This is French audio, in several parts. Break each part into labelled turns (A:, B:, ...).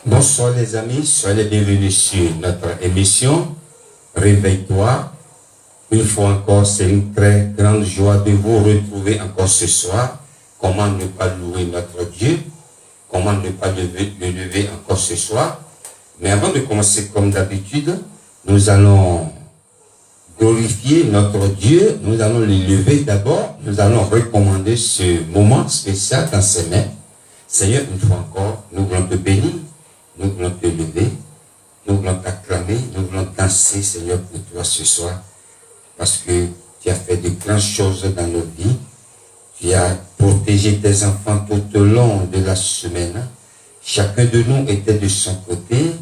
A: Bonsoir les amis, soyez les bienvenus sur notre émission Réveille-toi. Une fois encore, c'est une très grande joie de vous retrouver encore ce soir. Comment ne pas louer notre Dieu? Comment ne pas le lever encore ce soir? Mais avant de commencer comme d'habitude, nous allons glorifier notre Dieu. Nous allons le lever d'abord. Nous allons recommander ce moment spécial dans ses mains. Seigneur, une fois encore, nous voulons te bénir. Nous voulons te lever, nous voulons t'acclamer, nous voulons danser, Seigneur, pour toi ce soir, parce que tu as fait de grandes choses dans nos vies. Tu as protégé tes enfants tout au long de la semaine. Chacun de nous était de son côté,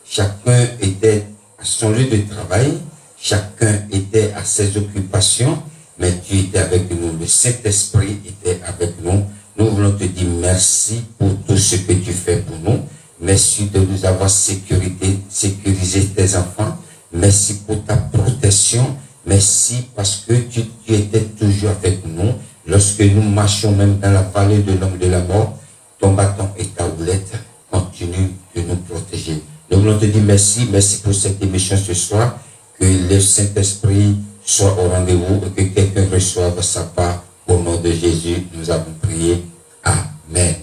A: chacun était à son lieu de travail, chacun était à ses occupations, mais tu étais avec nous. Le Saint-Esprit était avec nous. Nous voulons te dire merci pour tout ce que tu fais pour nous. Merci de nous avoir sécurisé tes enfants. Merci pour ta protection. Merci parce que tu étais toujours avec nous. Lorsque nous marchons même dans la vallée de l'homme de la mort, ton bâton et ta houlette continuent de nous protéger. Nous voulons te dire merci. Merci pour cette émission ce soir. Que le Saint-Esprit soit au rendez-vous et que quelqu'un reçoive sa part. Au nom de Jésus, nous avons prié. Amen.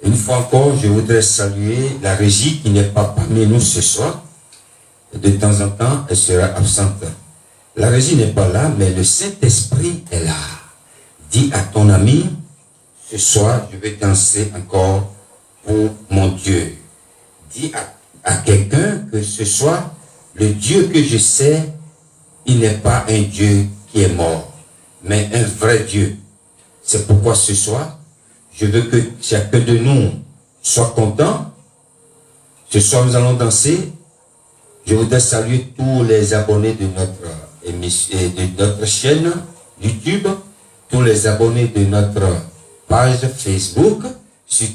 A: Une fois encore, je voudrais saluer la régie qui n'est pas parmi nous ce soir. De temps en temps, elle sera absente. La régie n'est pas là, mais le Saint-Esprit est là. Dis à ton ami, ce soir, je vais danser encore pour mon Dieu. Dis à quelqu'un que ce soir, le Dieu que je sais, il n'est pas un Dieu qui est mort, mais un vrai Dieu. C'est pourquoi ce soir, je veux que chacun de nous soit content. Ce soir, nous allons danser. Je voudrais saluer tous les abonnés de notre émission, de notre chaîne YouTube, tous les abonnés de notre page Facebook, sur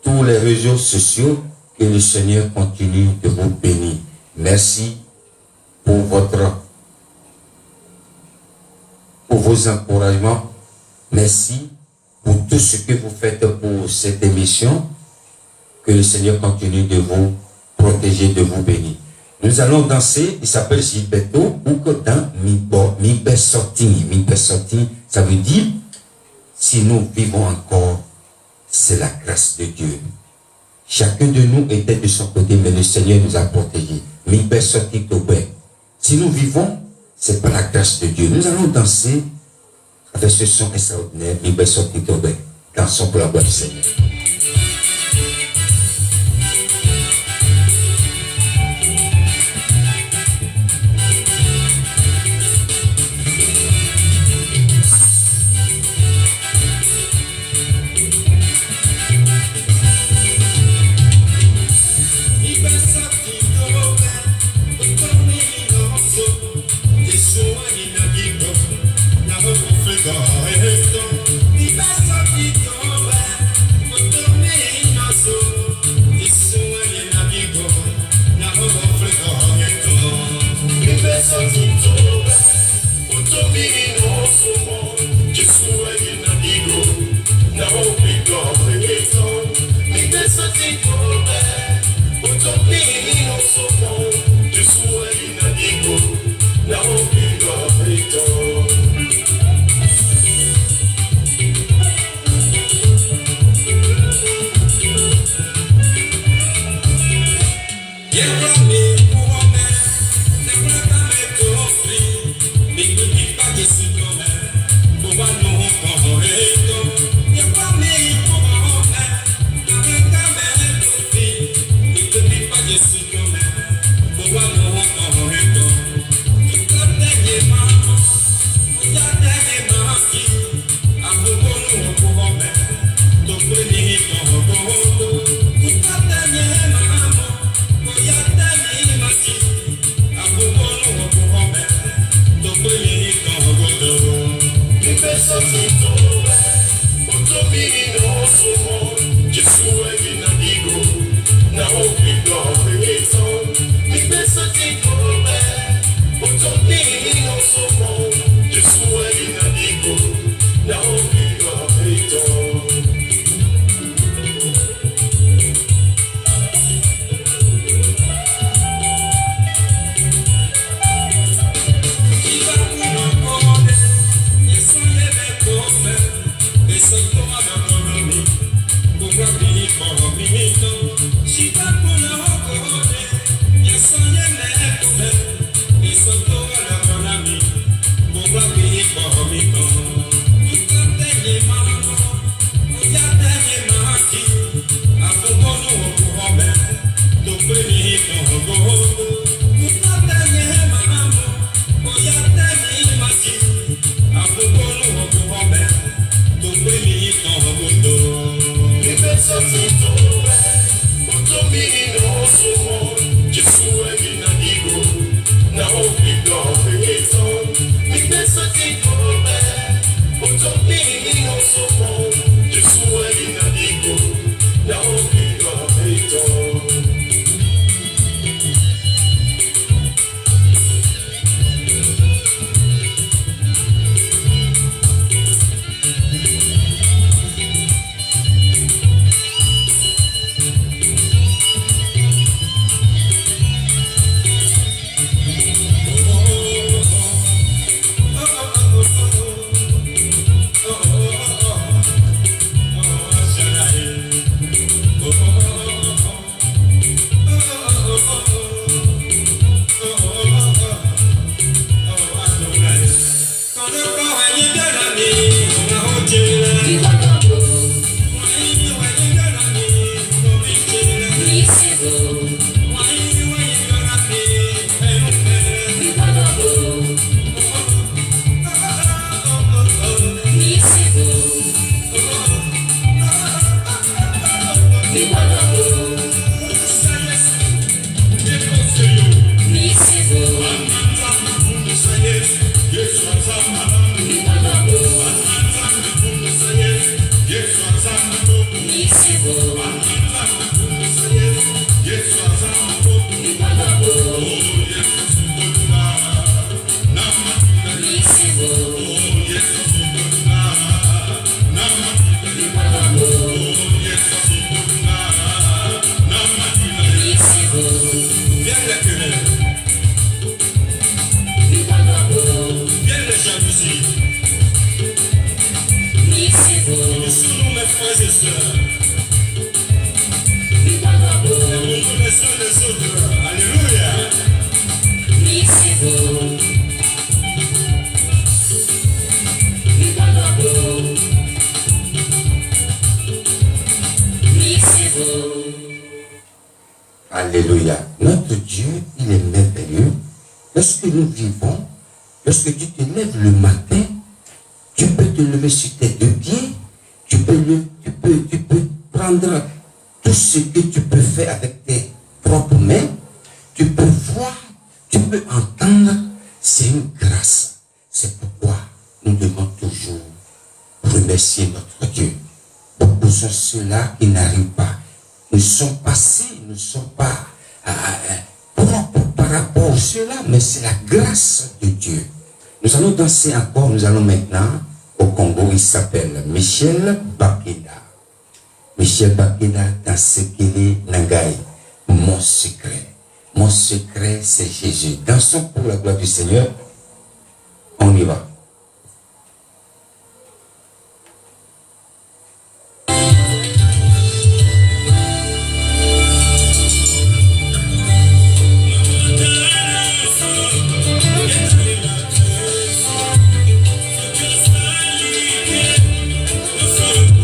A: tous les réseaux sociaux. Que le Seigneur continue de vous bénir. Merci pour vos encouragements. Merci pour tout ce que vous faites pour cette émission. Que le Seigneur continue de vous protéger, de vous bénir. Nous allons danser, il s'appelle Gilberto, ou que dans Mibe Sorti. Mibe Sorti, ça veut dire, si nous vivons encore, c'est la grâce de Dieu. Chacun de nous était de son côté, mais le Seigneur nous a protégés. Mibe Sorti Tobé. Si nous vivons, c'est par la grâce de Dieu. Nous allons danser avec ce son extraordinaire, Mibe Sorti Tobé. Dansons pour la gloire du Seigneur. Alléluia. Notre Dieu, il est merveilleux. Lorsque nous vivons, lorsque tu te lèves le matin, tu peux te lever sur tes deux pieds, tu peux prendre tout ce que tu peux faire avec tes propres mains, tu peux voir, tu peux entendre, c'est une grâce. C'est pourquoi nous devons toujours remercier notre Dieu. Beaucoup sont ceux-là qui n'arrivent pas. Nous sommes passés, nous ne sommes pas propres par rapport à cela, mais c'est la grâce de Dieu. Nous allons danser encore, nous allons maintenant au Congo, il s'appelle Michel Bakeda. Michel Bakeda dans Sekele Nangai, mon secret. Mon secret, c'est Jésus. Dansons pour la gloire du Seigneur. On y va.
B: So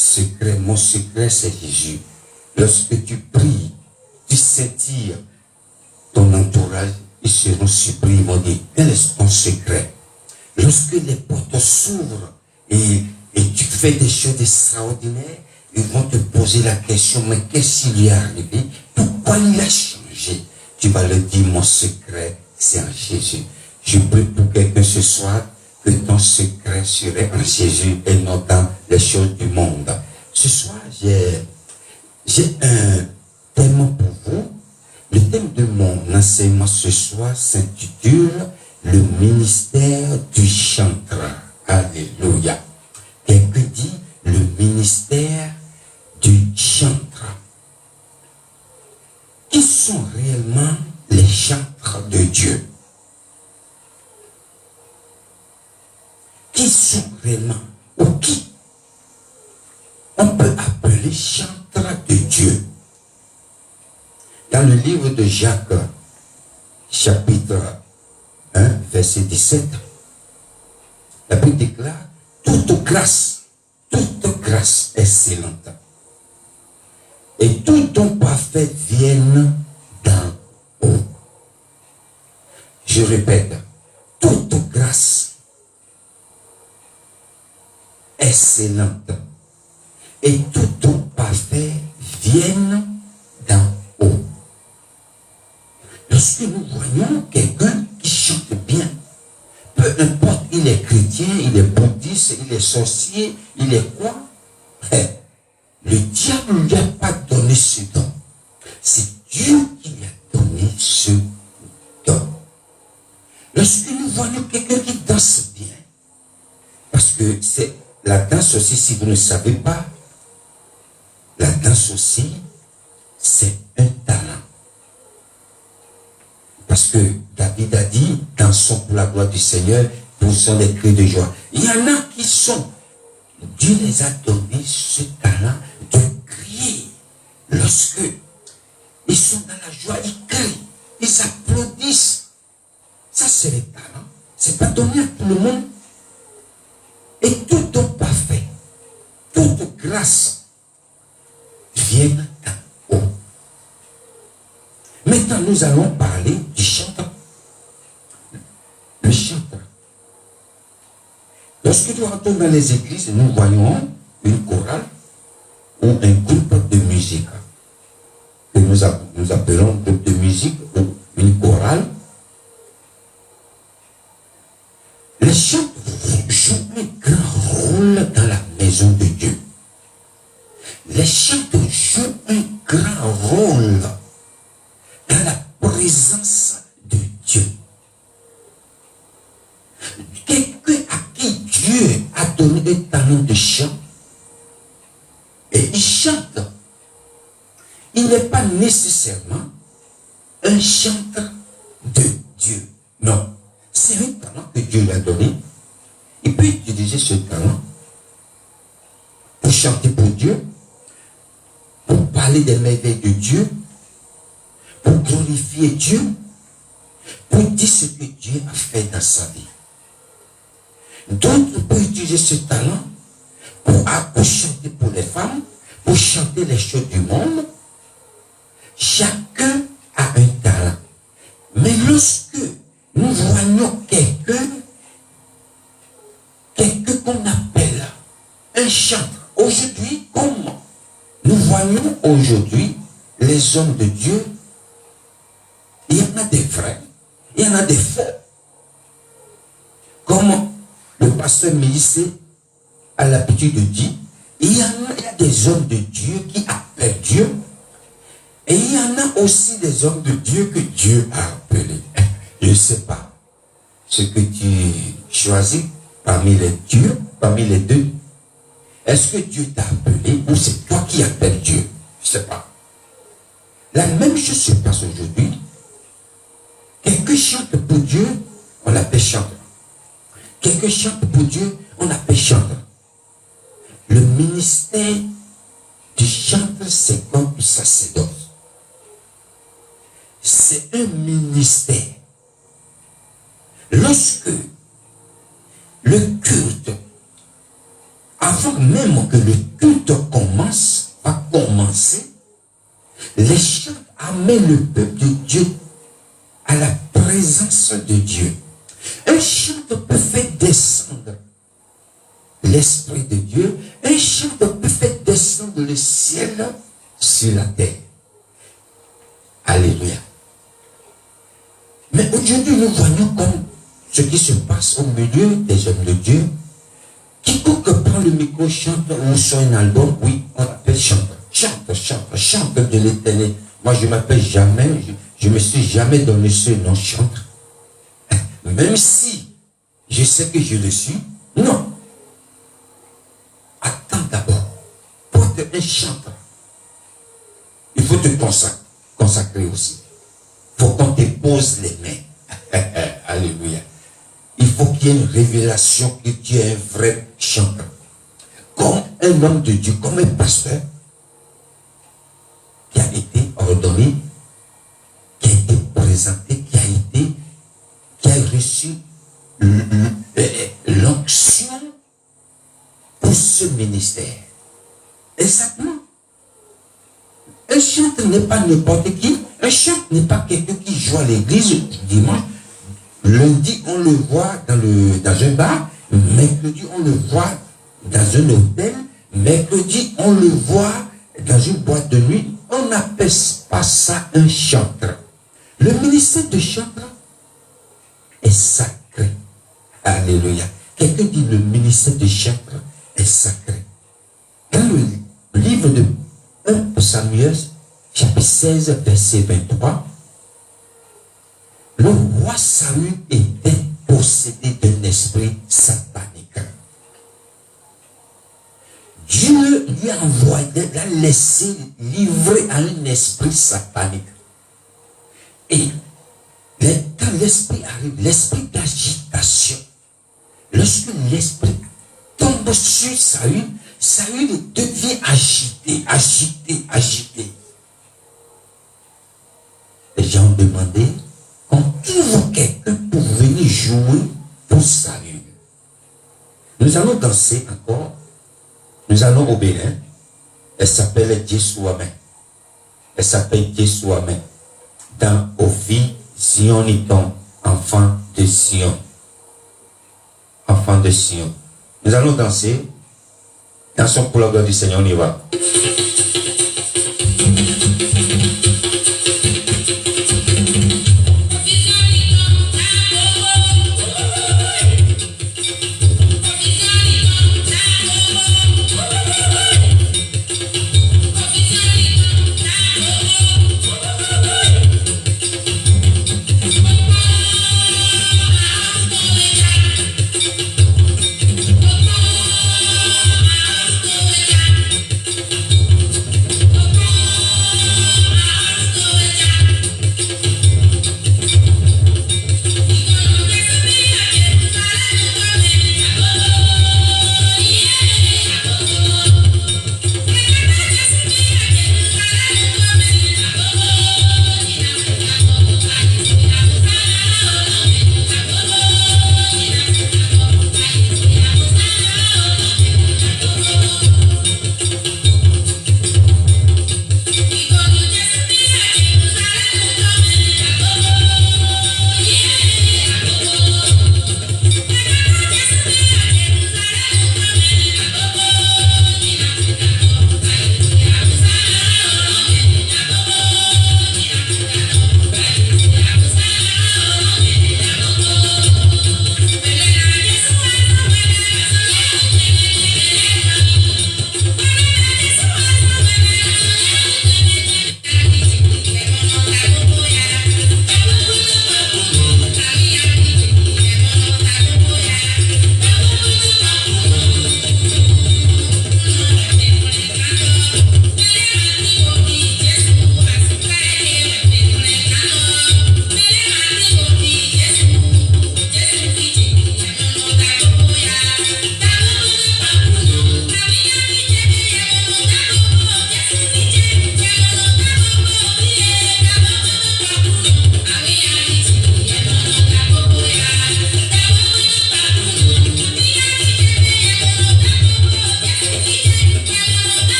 A: secret, mon secret, c'est Jésus. Lorsque tu pries, tu s'étires, ton entourage, ils seront surpris, ils vont dire, quel est ton secret? Lorsque les portes s'ouvrent et tu fais des choses extraordinaires, ils vont te poser la question, mais qu'est-ce qui lui est arrivé? Pourquoi il a changé? Tu vas leur dire, mon secret, c'est en Jésus. Je prie pour quelqu'un ce soir, que ton secret serait en Jésus et non dans les choses du monde. Ce soir, j'ai un thème pour vous. Le thème de mon enseignement ce soir s'intitule le ministère du chanteur. Alléluia. Quelqu'un dit le ministère du chanteur. Qui sont réellement les chanteurs de Dieu? Qui sont réellement, ou qui on peut appeler chanteurs de Dieu? Dans le livre de Jacques, chapitre 1, verset 17, la Bible déclare toute grâce excellente et tout don parfait viennent d'en haut. Je répète, toute grâce excellente et tout don parfait viennent d'en haut. Lorsque nous voyons quelqu'un qui chante bien, peu importe, il est chrétien, il est bouddhiste, il est sorcier, il est quoi? Le diable ne lui a pas donné ce don. C'est Dieu qui lui a donné ce don. Lorsque nous voyons quelqu'un qui danse bien, parce que c'est la danse aussi, si vous ne savez pas, la danse aussi, c'est un talent. Parce que David a dit, dansons pour la gloire du Seigneur, poussons les cris de joie. Il y en a qui sont, Dieu les a donné ce talent de crier. Lorsque ils sont dans la joie, ils crient, ils applaudissent. Ça, c'est le talent. C'est pas donné à tout le monde. Et tout don parfait, toute grâce viennent d'en haut. Maintenant, nous allons parler du chanteur. Le chanteur. Lorsque nous rentrons dans les églises, nous voyons une chorale ou un groupe de musique que nous appelons groupe de musique ou une chorale. Les chanteurs jouent un grand rôle dans la maison de Dieu. Les chanteurs jouent un grand rôle dans la présence de Dieu. Quelqu'un à qui Dieu a donné un talent de chant et il chante, il n'est pas nécessairement un chanteur de Dieu. Non, c'est un talent que Dieu lui a donné. Il peut utiliser ce talent pour chanter pour Dieu, pour parler des merveilles de Dieu, pour glorifier Dieu, pour dire ce que Dieu a fait dans sa vie. D'autres peuvent utiliser ce talent pour chanter pour les femmes, pour chanter les choses du monde. Chacun a un talent. Mais lorsque nous voyons quelqu'un qu'on appelle un chanteur, aujourd'hui, comme nous voyons aujourd'hui les hommes de Dieu, il y en a des vrais, il y en a des faux. Comme le pasteur Mélisée a l'habitude de dire, il y a des hommes de Dieu qui appellent Dieu, et il y en a aussi des hommes de Dieu que Dieu a appelés. Je ne sais pas ce que tu choisis parmi les dieux, parmi les deux. Est-ce que Dieu t'a appelé ou c'est toi qui appelles Dieu? Je ne sais pas. La même chose se passe aujourd'hui. Quelqu'un chante pour Dieu, on l'appelle chanteur. Quelqu'un chante pour Dieu, on l'appelle chanteur. Le ministère du chanteur, c'est comme du sacerdoce. C'est un ministère. Lorsque le culte
B: avant même que le culte va commencer, les chants amènent le peuple de Dieu à la présence de Dieu. Un chant peut faire descendre l'Esprit de Dieu. Un chant peut faire descendre le ciel sur la terre. Alléluia. Mais aujourd'hui, nous voyons comme ce qui se passe au milieu des hommes de Dieu. Quiconque prend le micro, chante ou sur un album, oui, on appelle chanteur. Chante de l'Éternel. Moi, je m'appelle jamais, je me suis jamais donné ce nom chanteur. Même si je sais que je le suis, non. Attends d'abord. Pour être un chanteur, il faut te consacrer aussi. Il faut qu'on te pose les mains. Alléluia. Il faut qu'il y ait une révélation que tu es un vrai chanteur. Comme un homme de Dieu, comme un pasteur qui a été ordonné, qui a été présenté, qui a reçu l'onction pour ce ministère. Exactement. Un chanteur n'est pas n'importe qui. Un chanteur n'est pas quelqu'un qui joue à l'église dimanche. Lundi, on le voit dans un bar. Mercredi, on le voit dans un hôtel. Mercredi, on le voit dans une boîte de nuit. On n'appelle pas ça un chanteur. Le ministère de chanteur est sacré. Alléluia. Quelqu'un dit le ministère de chanteur est sacré. Dans le livre de 1 Samuel, chapitre 16, verset 23, le roi Saül était possédé d'un esprit satanique. Dieu lui a envoyé, l'a laissé livrer à un esprit satanique. Et quand l'esprit arrive, l'esprit d'agitation, lorsque l'esprit tombe sur Saül, Saül devient agité. Les gens ont demandé qu'on trouve quelqu'un pour venir jouer pour Saül. Nous allons danser encore. Nous allons au Bénin. Elle s'appelle Jesouamé. Elle s'appelle Jesouamé. Dans Ovi, Sioniton, enfant de Sion. Enfant de Sion. Nous allons danser. Dansons pour la gloire du Seigneur, on y va.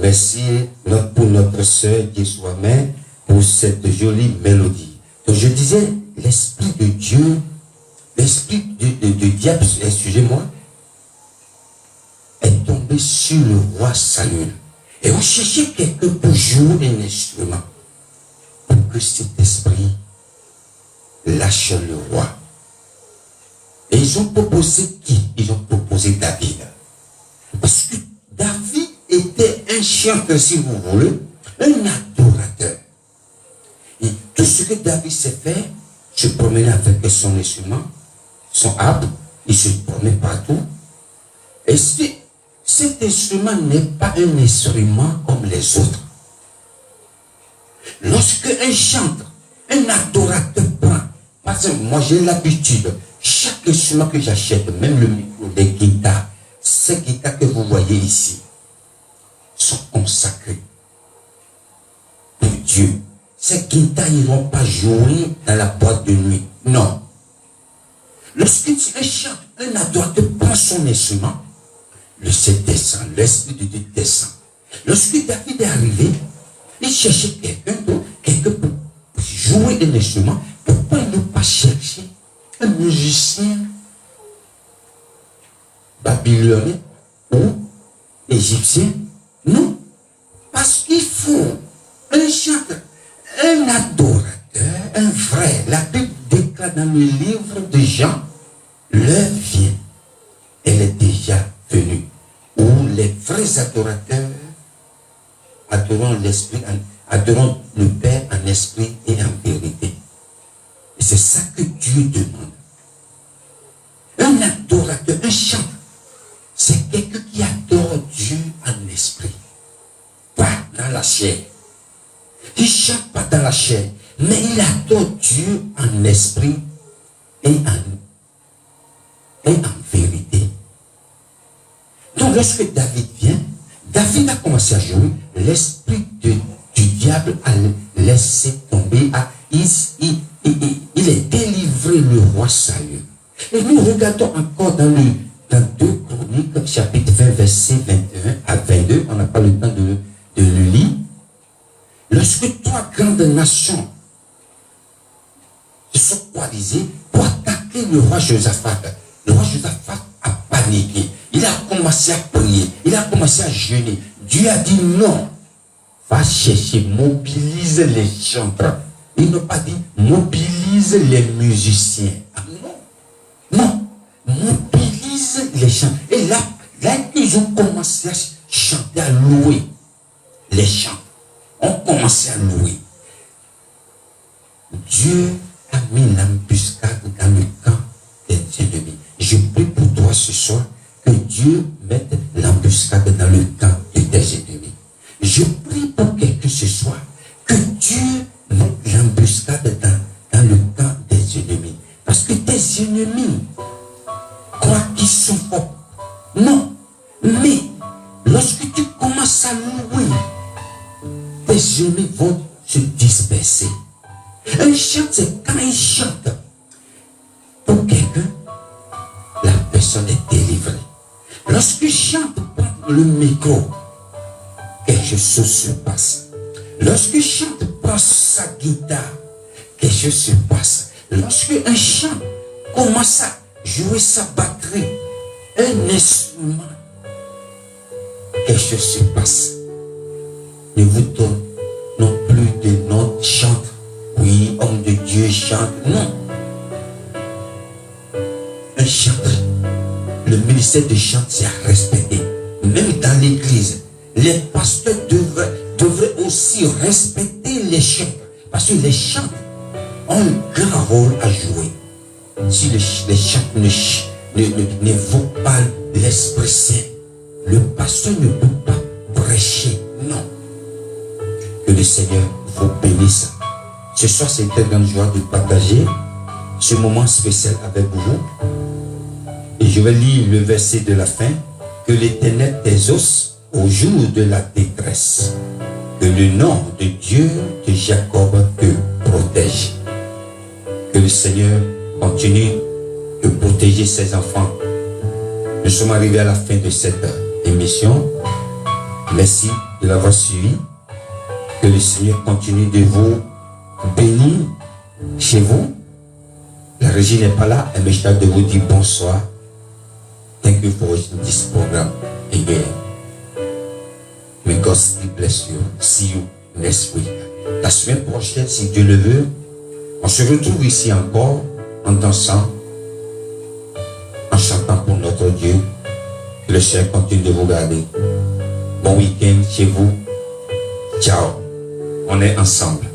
A: merci pour notre sœur Dieu soit mère pour cette jolie mélodie. Donc je disais, l'Esprit de Dieu, l'Esprit de diable, excusez-moi, est tombé sur le roi Saül. Et on cherchait quelqu'un pour jouer un instrument. Pour que cet esprit lâche le roi. Et ils ont proposé qui? Ils ont proposé David. Parce que David était un chanteur, si vous voulez, un adorateur. Et tout ce que David sait faire, se promener avec son instrument, son harpe, il se promenait partout. Et cet instrument n'est pas un instrument comme les autres. Lorsque un chanteur, un adorateur prend, parce que moi j'ai l'habitude, chaque instrument que j'achète, même le micro, les guitares, ces guitares que vous voyez ici, sont consacrées pour Dieu. Ces guitares n'iront pas jouer dans la boîte de nuit. Non. Lorsqu'un chanteur, un adorateur prend son instrument, le ciel descend, l'Esprit de Dieu descend. Lorsque David est arrivé, il cherchait quelqu'un pour jouer un instrument. Pourquoi ne pas chercher un musicien babylonien ou égyptien? Non. Parce qu'il faut un chanteur, un adorateur, un vrai. La Bible déclare dans le livre de Jean, l'heure vient, elle est déjà venue, où les vrais adorateurs adorons l'Esprit, adorons le Père en esprit et en vérité. Et c'est ça que Dieu demande. Un adorateur, un chanteur, c'est quelqu'un qui adore Dieu en esprit, pas dans la chair. Il ne chante pas dans la chair, mais il adore Dieu en esprit et en vérité. Donc lorsque David vient, David a commencé à jouer, l'esprit du diable a laissé tomber, il est délivré le roi Saül. Et nous regardons encore dans 2 Chroniques, chapitre 20, verset 21 à 22, on n'a pas le temps de le lire. Lorsque 3 grandes nations se sont coalisées pour attaquer le roi Josaphat, le roi Josaphat a paniqué. Il a commencé à prier, il a commencé à jeûner. Dieu a dit non, va chercher, mobilise les chanteurs. Il n'a pas dit mobilise les musiciens. Ah non, mobilise les chants. Et là, ils ont commencé à chanter, à louer. Les chants ont commencé à louer. Dieu a mis l'embuscade dans le camp des ennemis. Je prie pour toi ce soir que Dieu mette l'embuscade dans le camp de tes ennemis. Je prie pour quelqu'un ce soir que Dieu mette l'embuscade dans le camp des ennemis. Parce que tes ennemis croient qu'ils sont forts. Non. Mais lorsque tu commences à louer, tes ennemis vont se disperser. Un chant, c'est quand il chante pour quelqu'un, la personne est délivrée. Lorsqu'il chante prend le micro, quelque chose se passe. Lorsqu'il chante prend sa guitare, quelque chose se passe. Lorsqu'un chant commence à jouer sa batterie, un instrument, quelque chose se passe. Ne vous donne non plus de nom chante. Oui, homme de Dieu chante. Non. Un chanteur. Le ministère de chant, c'est à respecter. Même dans l'église, les pasteurs devraient aussi respecter les chanteurs. Parce que les chanteurs ont un grand rôle à jouer. Si les chanteurs n'évoquent pas l'Esprit Saint, le pasteur ne peut pas prêcher. Non. Que le Seigneur vous bénisse. Ce soir, c'est une très grande joie de partager ce moment spécial avec vous. Et je vais lire le verset de la fin. Que l'Éternel t'exauce au jour de la détresse. Que le nom de Dieu de Jacob te protège. Que le Seigneur continue de protéger ses enfants. Nous sommes arrivés à la fin de cette émission. Merci de l'avoir suivi. Que le Seigneur continue de vous bénir chez vous. La régie n'est pas là, elle m'échappe de vous dire bonsoir. Thank you for watching this program again. May God still bless you. See you next week. La semaine prochaine, si Dieu le veut, on se retrouve ici encore en dansant, en chantant pour notre Dieu. Que le Seigneur continue de vous garder. Bon week-end chez vous. Ciao. On est ensemble.